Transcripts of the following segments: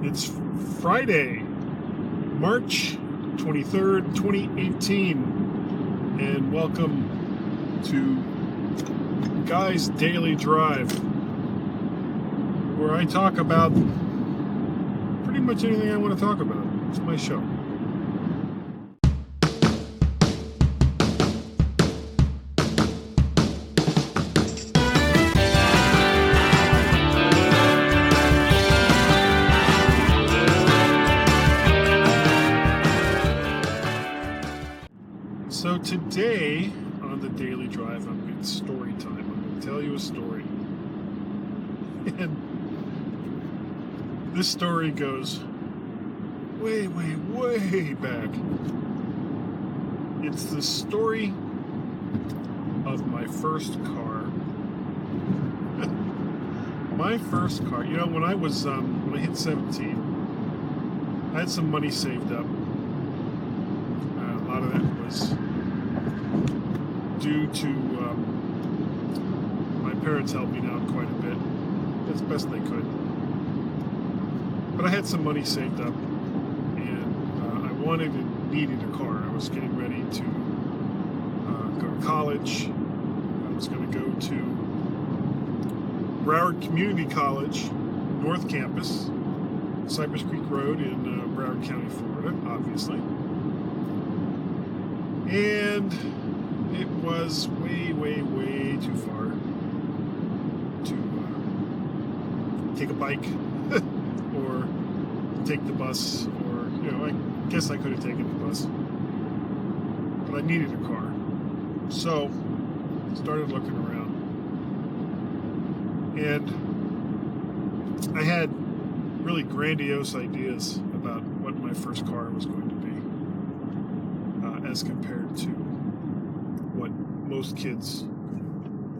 It's Friday, March 23rd, 2018, and welcome to Guy's Daily Drive, where I talk about pretty much anything I want to talk about. It's my show. So today on the Daily Drive, it's story time. I'm going to tell you a story. And this story goes way, way, way back. It's the story of my first car. My first car. You know, when I hit 17, I had some money saved up. A lot of that was due to my parents helping out quite a bit as best they could. But I had some money saved up, and I wanted and needed a car. I was getting ready to go to college. I was going to go to Broward Community College, North Campus, Cypress Creek Road in Broward County, Florida, obviously. And it was way, way, way too far to take a bike or take the bus, or, I guess I could have taken the bus, but I needed a car. So I started looking around, and I had really grandiose ideas about what my first car was going to be, as compared to what most kids'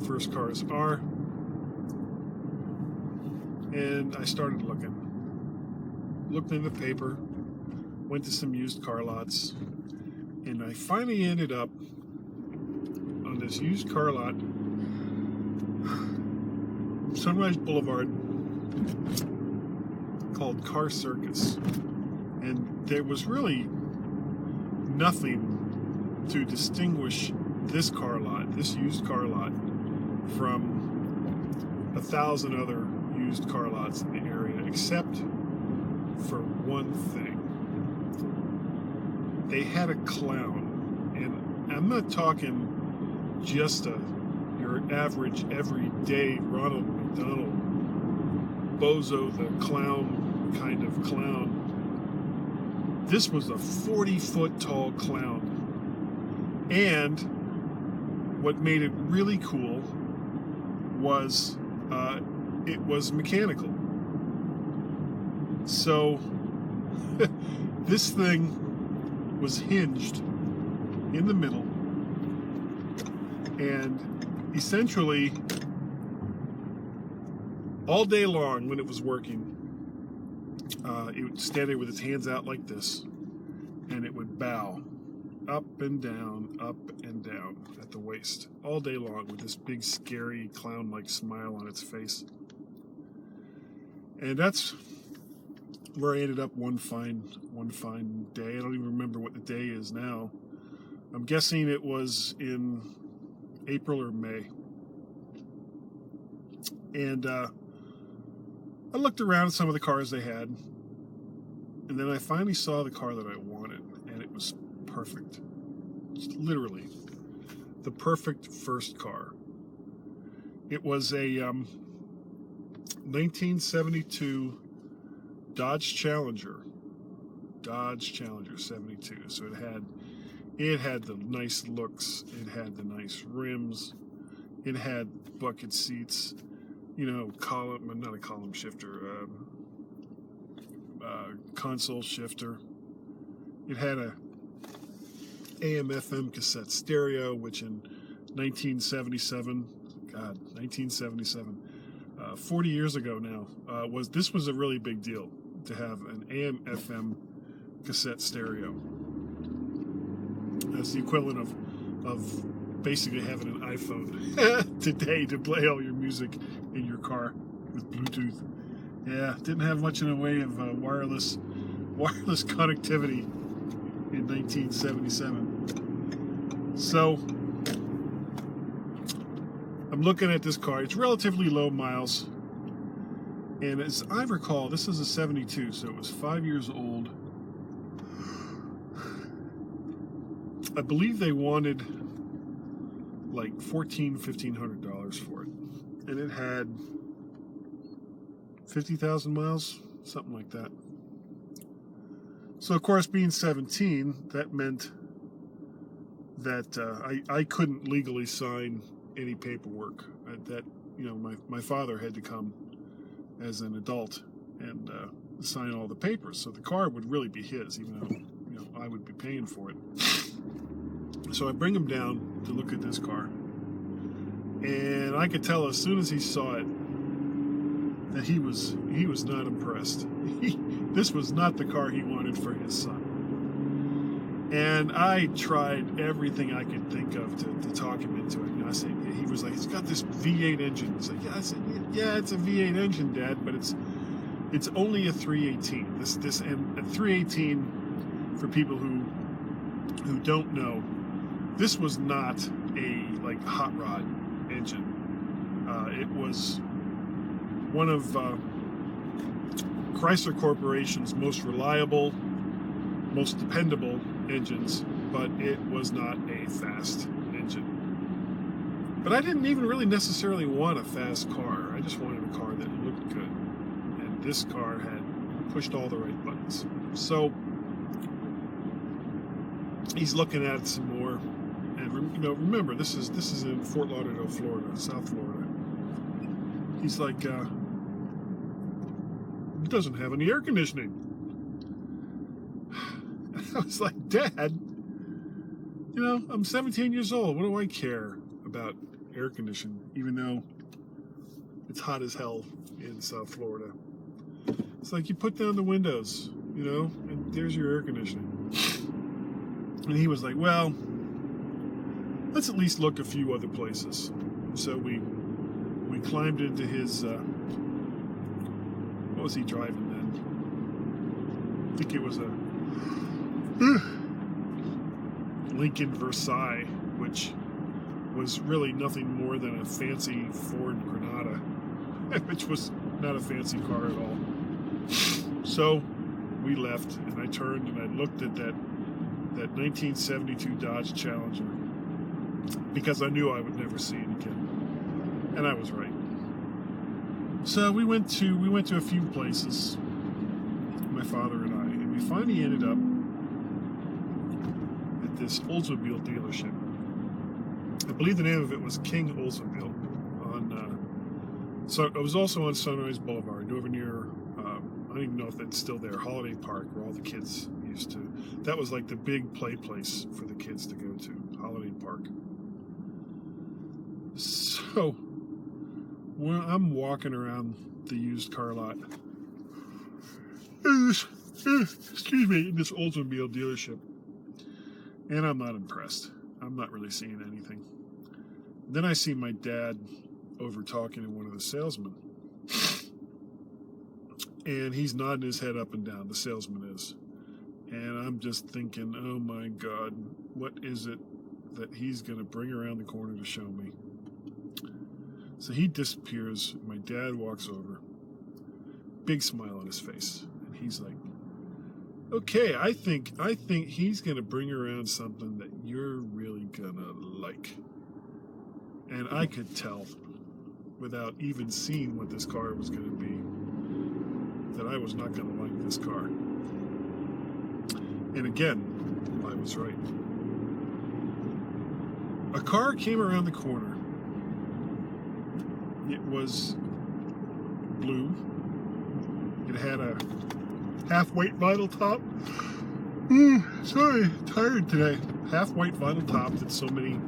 first cars are. And I started looked in the paper, went to some used car lots, and I finally ended up on this used car lot, Sunrise Boulevard, called Car Circus. And there was really nothing to distinguish this car lot, this used car lot, from 1,000 other used car lots in the area, except for one thing. They had a clown, and I'm not talking just your average, everyday Ronald McDonald, Bozo the Clown kind of clown. This was a 40-foot tall clown. And what made it really cool was it was mechanical. So this thing was hinged in the middle, and essentially all day long when it was working, it would stand there with its hands out like this, and it would bow up and down at the waist all day long with this big, scary, clown-like smile on its face. And that's where I ended up one fine day. I don't even remember what the day is now. I'm guessing it was in April or May. And I looked around at some of the cars they had, and then I finally saw the car that I wanted, and it was perfect. It's literally the perfect first car. It was a 1972 Dodge Challenger 72. So it had the nice looks, it had the nice rims, it had bucket seats, not a column shifter, console shifter. It had a AM/FM cassette stereo, which in 1977, 40 years ago now, was a really big deal to have an AM/FM cassette stereo. That's the equivalent of basically having an iPhone today to play all your music in your car with Bluetooth. Yeah, didn't have much in the way of wireless connectivity in 1977. So I'm looking at this car. It's relatively low miles, and as I recall, this is a 72, so it was 5 years old. I believe they wanted like $1,500 for it, and it had 50,000 miles, something like that. So of course, being 17, that meant that I couldn't legally sign any paperwork. That, you know, my father had to come as an adult and sign all the papers. So the car would really be his, even though, you know, I would be paying for it. So I bring him down to look at this car, and I could tell as soon as he saw it that he was not impressed. This was not the car he wanted for his son. And I tried everything I could think of to talk him into it. You know, I said, he was like, it's got this V8 engine. He's like, yeah. I said, yeah, it's a V8 engine, Dad, but it's only a 318. This and a 318, for people who don't know, this was not a like hot rod engine. It was one of Chrysler Corporation's most reliable, most dependable engines, but it was not a fast engine. But I didn't even really necessarily want a fast car. I just wanted a car that looked good. And this car had pushed all the right buttons. So he's looking at it some more. And you know, remember, this is in Fort Lauderdale, Florida, South Florida. He's like, it doesn't have any air conditioning. I was like, Dad, you know, I'm 17 years old. What do I care about air conditioning, even though it's hot as hell in South Florida? It's like, you put down the windows, you know, and there's your air conditioning. And he was like, well, let's at least look a few other places. So we climbed into his, what was he driving then? I think it was a Lincoln Versailles, which was really nothing more than a fancy Ford Granada, which was not a fancy car at all. So we left, and I turned and I looked at that 1972 Dodge Challenger, because I knew I would never see it again. And I was right. So we went to a few places, my father and I, and we finally ended up at this Oldsmobile dealership. I believe the name of it was King Oldsmobile. So it was also on Sunrise Boulevard, over near, I don't even know if that's still there, Holiday Park, where all the kids used to. That was like the big play place for the kids to go to, Holiday Park. So when I'm walking around the used car lot, excuse me, in this Oldsmobile dealership, and I'm not impressed. I'm not really seeing anything. Then I see my dad over talking to one of the salesmen, and he's nodding his head up and down, the salesman is. And I'm just thinking, oh my God, what is it that he's going to bring around the corner to show me? So he disappears. My dad walks over, big smile on his face, and he's like, okay, I think he's going to bring around something that you're really going to like. And I could tell, without even seeing what this car was going to be, that I was not going to like this car. And again, I was right. A car came around the corner. It was blue. It had a half-white vinyl top. Sorry, tired today. Half-white vinyl top that so many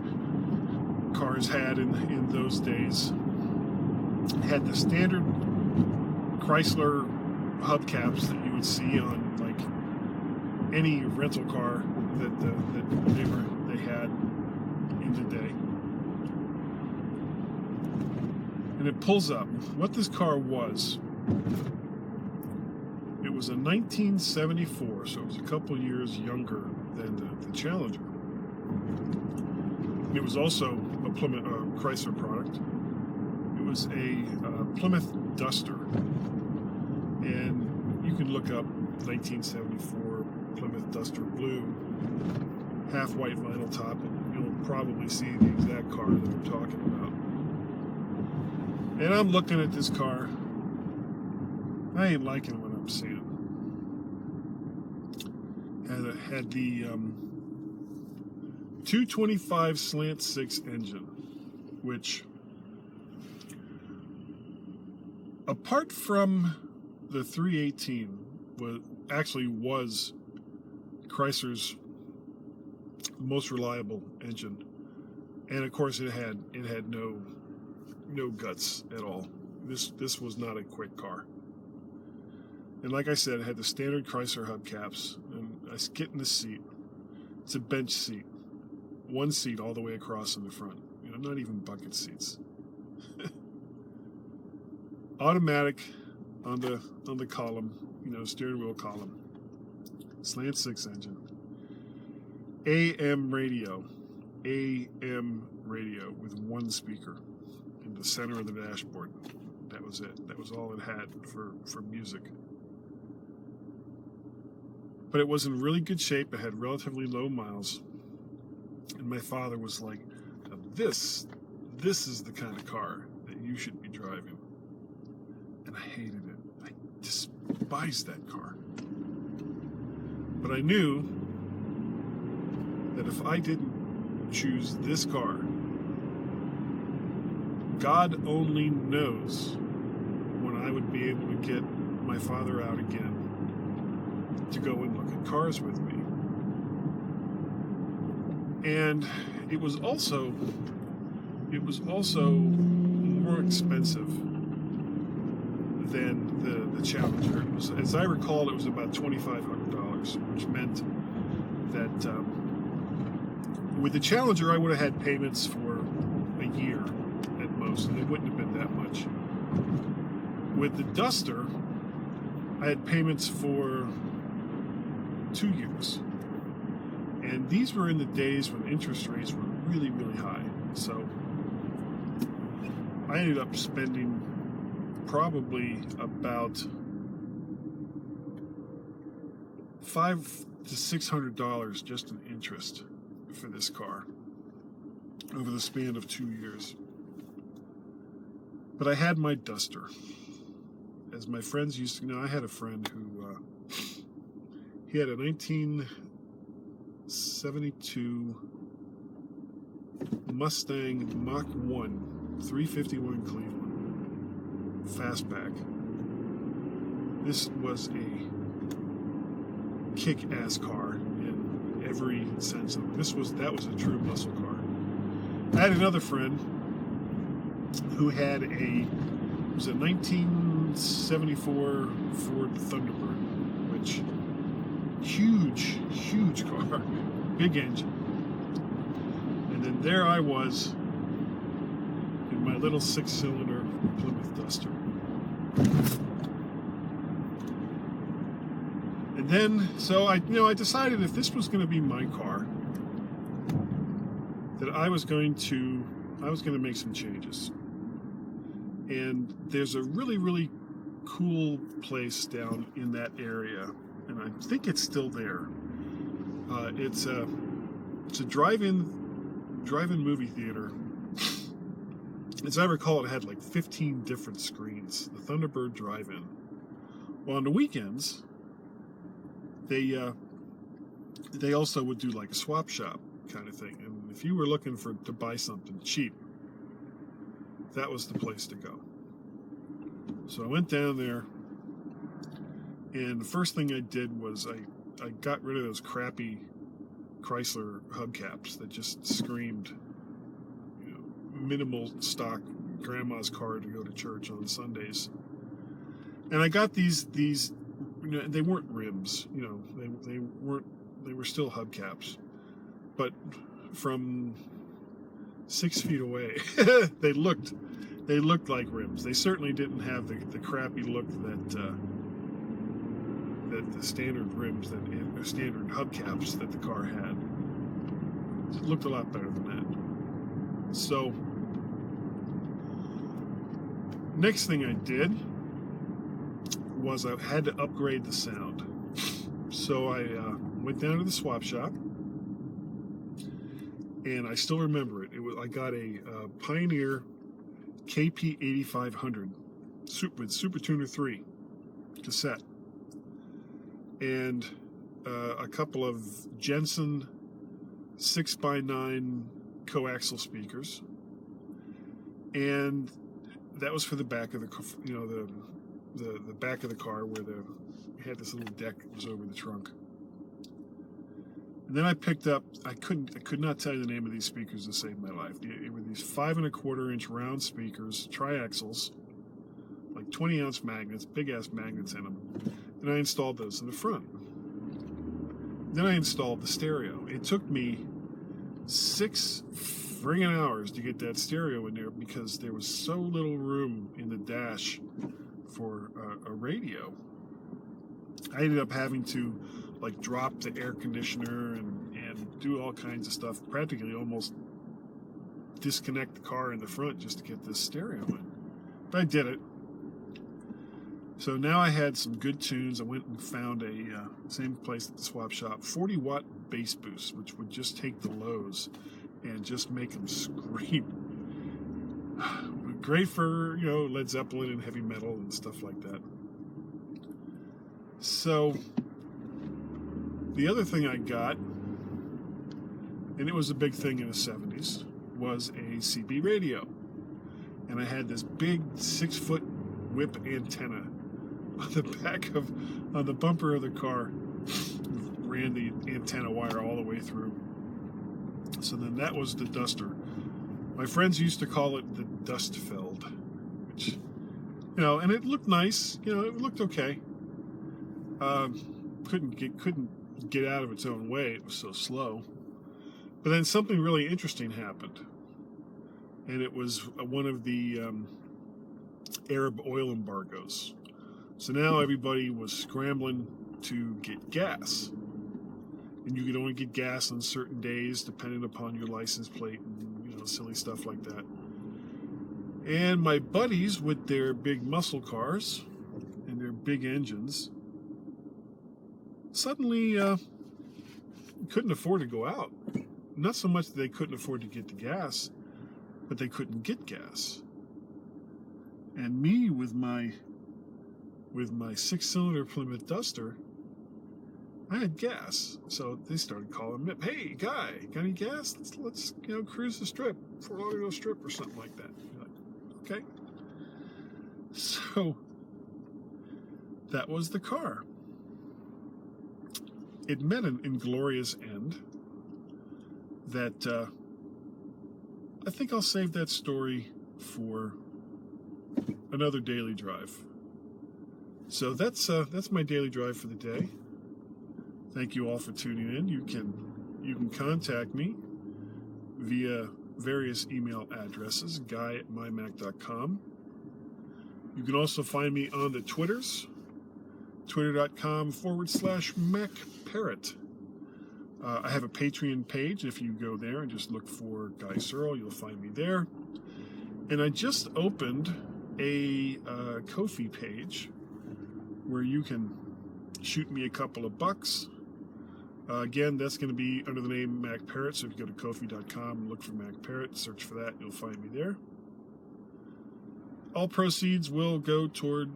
cars had in those days. It had the standard Chrysler hubcaps that you would see on like any rental car that they had in the day. And it pulls up. What this car was was a 1974, so it was a couple years younger than the Challenger. It was also a Plymouth Chrysler product. It was a Plymouth Duster, and you can look up 1974 Plymouth Duster Blue, half white vinyl top, and you'll probably see the exact car that I'm talking about. And I'm looking at this car. I ain't liking what I'm seeing. Had the 225 slant 6 engine, which, apart from the 318, was Chrysler's most reliable engine, and of course it had no guts at all. This was not a quick car. And like I said, it had the standard Chrysler hubcaps, and I get in the seat. It's a bench seat, one seat all the way across in the front. Not even bucket seats. Automatic on the column, steering wheel column. Slant 6 engine. AM radio with one speaker in the center of the dashboard. That was it. That was all it had for music. But it was in really good shape. It had relatively low miles. And my father was like, this is the kind of car that you should be driving. And I hated it. I despised that car. But I knew that if I didn't choose this car, God only knows when I would be able to get my father out again to go and look at cars with me. And it was also more expensive than the Challenger. It was, as I recall, it was about $2,500, which meant that with the Challenger I would have had payments for a year at most, and they wouldn't have been that much. With the Duster, I had payments for 2 years. And these were in the days when interest rates were really, really high. So I ended up spending probably about $500 to $600 just in interest for this car over the span of 2 years. But I had my Duster. As my friends used to, I had a friend who he had a 1972 Mustang Mach 1 351 Cleveland fastback. This was a kick-ass car in every sense of it. That was a true muscle car. I had another friend who had a 1974 Ford Thunderbird, which huge car, big engine. And then there I was in my little 6-cylinder Plymouth Duster. And then, so I decided if this was going to be my car, that I was going to make some changes. And there's a really cool place down in that area, and I think it's still there. It's a drive-in movie theater. As I recall, it had like 15 different screens. The Thunderbird Drive-In. Well, on the weekends, they also would do like a swap shop kind of thing. And if you were looking to buy something cheap, that was the place to go. So I went down there, and the first thing I did was I got rid of those crappy Chrysler hubcaps that just screamed, minimal stock grandma's car to go to church on Sundays. And I got these they weren't rims, they were still hubcaps, but from 6 feet away, they looked like rims. They certainly didn't have the crappy look the standard rims and the standard hubcaps that the car had. It looked a lot better than that. So, next thing I did was I had to upgrade the sound. So I went down to the swap shop, and I still remember it. I got a Pioneer KP8500 with Super Tuner 3 cassette, and a couple of Jensen 6x9 coaxial speakers, and that was for the back of the back of the car where it had this little deck that was over the trunk. And then I picked up, I could not tell you the name of these speakers to save my life. They were these 5 1/4 inch round speakers, triaxles, like 20-ounce magnets, big ass magnets in them. And I installed those in the front. Then I installed the stereo. It took me 6 friggin' hours to get that stereo in there because there was so little room in the dash for a radio. I ended up having to like drop the air conditioner and do all kinds of stuff, practically almost disconnect the car in the front just to get this stereo in. But I did it. So now I had some good tunes. I went and found a same place at the swap shop, 40-watt bass boost, which would just take the lows and just make them scream. Great for, Led Zeppelin and heavy metal and stuff like that. So the other thing I got, and it was a big thing in the 70s, was a CB radio. And I had this big 6-foot whip antenna on the bumper of the car. Ran the antenna wire all the way through. So then that was the Duster. My friends used to call it the Dustfeld, which, and it looked nice. It looked okay. Couldn't get out of its own way. It was so slow. But then something really interesting happened, and it was one of the Arab oil embargoes. So now everybody was scrambling to get gas, and you could only get gas on certain days depending upon your license plate and silly stuff like that. And my buddies with their big muscle cars and their big engines suddenly couldn't afford to go out. Not so much that they couldn't afford to get the gas, but they couldn't get gas. And me with my 6-cylinder Plymouth Duster, I had gas. So they started calling me up. Hey, guy, got any gas? Let's cruise the strip, Fort Lauderdale Strip or something like that. You're like, okay. So that was the car. It met an inglorious end that I think I'll save that story for another daily drive. So that's my daily drive for the day. Thank you all for tuning in. You can contact me via various email addresses, guy@mymac.com. You can also find me on the Twitters, twitter.com/MacParrot. I have a Patreon page. If you go there and just look for Guy Searle, you'll find me there. And I just opened a Ko-fi page where you can shoot me a couple of bucks. Again, that's going to be under the name Mac Parrot. So if you go to Ko-fi.com and look for Mac Parrot, search for that, you'll find me there. All proceeds will go toward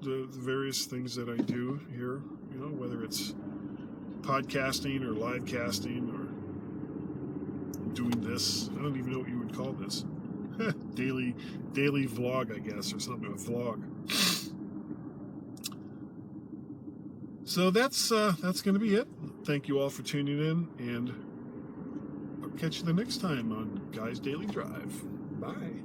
the various things that I do here, whether it's podcasting or live casting or doing this. I don't even know what you would call this. daily vlog, I guess, or something, a vlog. So that's going to be it. Thank you all for tuning in, and I'll catch you the next time on Guy's Daily Drive. Bye.